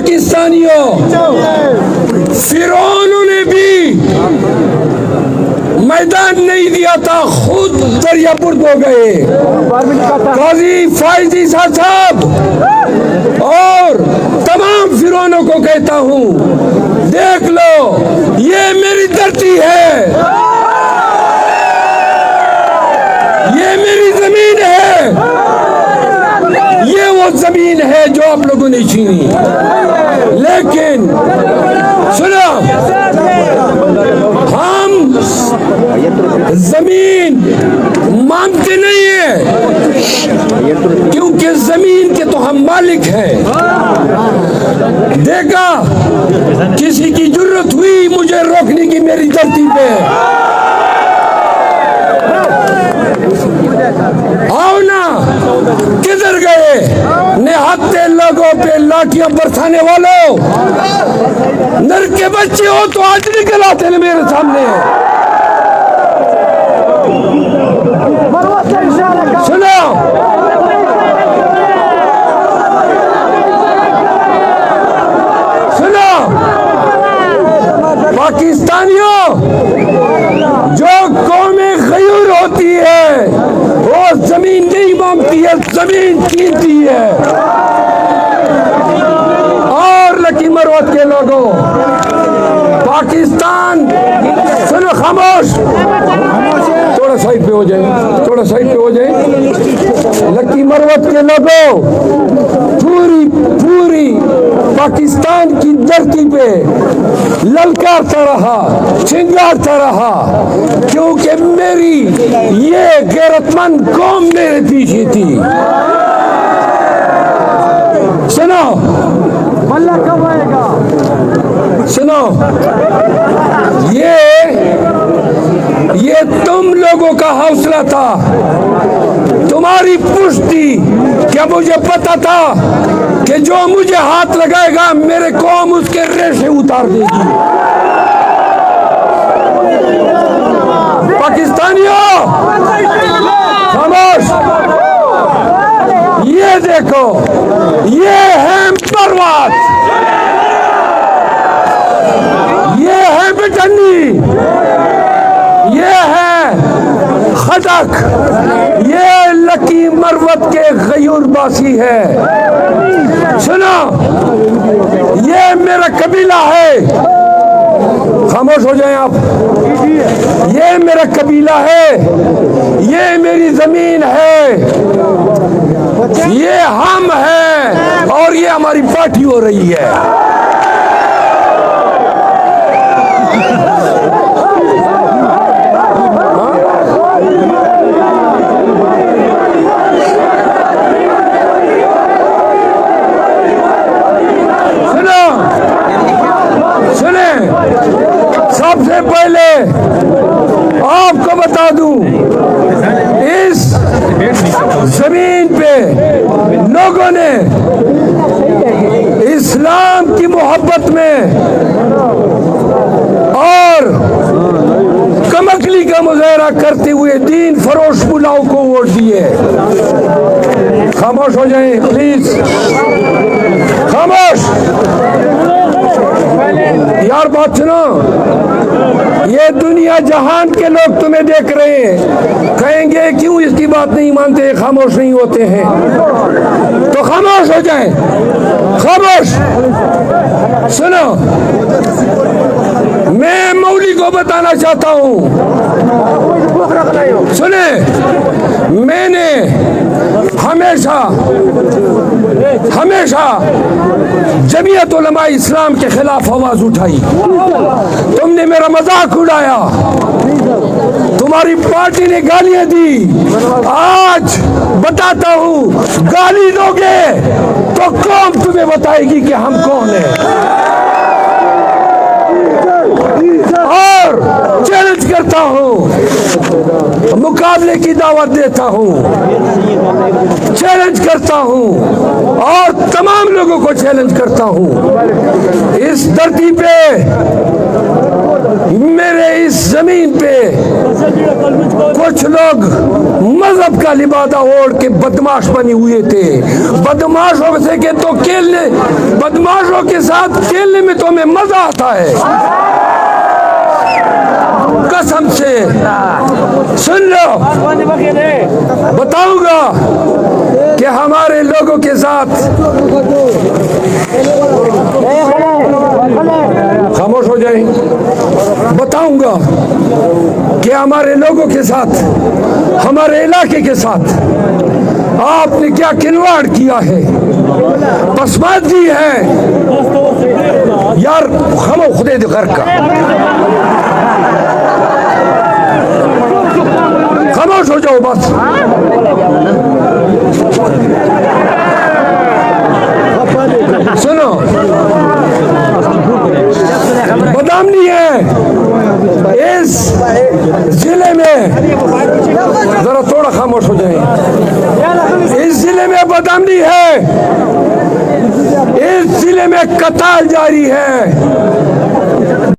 पाकिस्तानियों, फिरौनों ने भी मैदान नहीं दिया था, खुद दरियापुर हो गए। काजी फायजी साहब और तमाम फिरौनों को कहता हूं, देख लो ये मेरी धरती है, ये मेरी जमीन है, ये वो जमीन है जो आप लोगों ने छीनी। लेकिन सुनो, हम जमीन मांगते नहीं है, क्योंकि जमीन के तो हम मालिक हैं। देखा किसी की जरूरत हुई मुझे रोकने की मेरी धरती पे, आओ ना, किधर गए निहत्थे लोगों पे लाठियां बरसाने वालों? नर के बच्चे हो तो आज निकल आते हैं मेरे सामने। सुनो, सुनो पाकिस्तानियों, जो कौमें गयूर होती है वो जमीन नहीं मांगती है, जमीन छीनती है। और लकी मरवत के लोगों, पाकिस्तान, सुनो, खामोश, थोड़ा साइड पे हो जाए, थोड़ा साइड पे हो जाए। लकी मरवत के लोगों, पूरी पूरी पाकिस्तान की धरती पे ललकारता रहा, चिंगारता रहा, क्योंकि मेरी ये गैरतमंद कौम मेरे पीछे थी। सुनो, अल्लाह कब आएगा? सुनो, ये तुम लोगों का हौसला था, तुम्हारी पुष्टि। क्या मुझे पता था कि जो मुझे हाथ लगाएगा मेरे कौम उसके रेशे उतार देगी? पाकिस्तानियों खामोश, ये देखो, ये है पर्वत, ये है बिटनी, ये है खटक, ये लकी मरवत के गयूरबासी है। सुनो, ये मेरा कबीला है, खामोश हो जाएं आप। ये मेरा कबीला है, ये मेरी जमीन है, ये हम हैं और ये हमारी पार्टी हो रही है। सबसे पहले आपको बता दूं, इस जमीन पे लोगों ने इस्लाम की मोहब्बत में और कमकली का मुजाहरा करते हुए दीन फरोश मुलाओं को वोट दिए। खामोश हो जाएं प्लीज, खामोश। यार बात सुनो, ये दुनिया जहान के लोग तुम्हें देख रहे हैं, कहेंगे क्यों इसकी बात नहीं मानते, खामोश नहीं होते हैं? तो खामोश हो जाएं, खामोश। सुनो, मैं मौली को बताना चाहता हूं, सुने, मैंने हमेशा हमेशा जमीयत उलमा इस्लाम के खिलाफ आवाज उठाई। तुमने मेरा मजाक उड़ाया, तुम्हारी पार्टी ने गालियां दी। आज बताता हूं, गाली दोगे तो कौम तुम्हें बताएगी कि हम कौन है। और चैलेंज करता हूं, मुकाबले की दावत देता हूं, चैलेंज करता हूं और तमाम लोगों को चैलेंज करता हूं। इस धरती पे, मेरे इस जमीन पे कुछ लोग मजहब का लिबादा ओढ़ के बदमाश बने हुए थे। बदमाशों से के तो खेलने, बदमाशों के साथ खेलने में तो हमें मजा आता है, कसम से। सुन लो, बताऊंगा कि हमारे लोगों के साथ, खामोश हो जाए, बताऊंगा कि हमारे लोगों के साथ, हमारे इलाके के साथ आपने क्या खिलवाड़ किया है, पसमानदी है यार। खामो खुदे घर का, खामोश हो जाओ बस। सुनो, बदामनी है इस जिले में, जरा थोड़ा खामोश हो जाए, इस जिले में बदामनी है, इस जिले में कत्ल जारी है।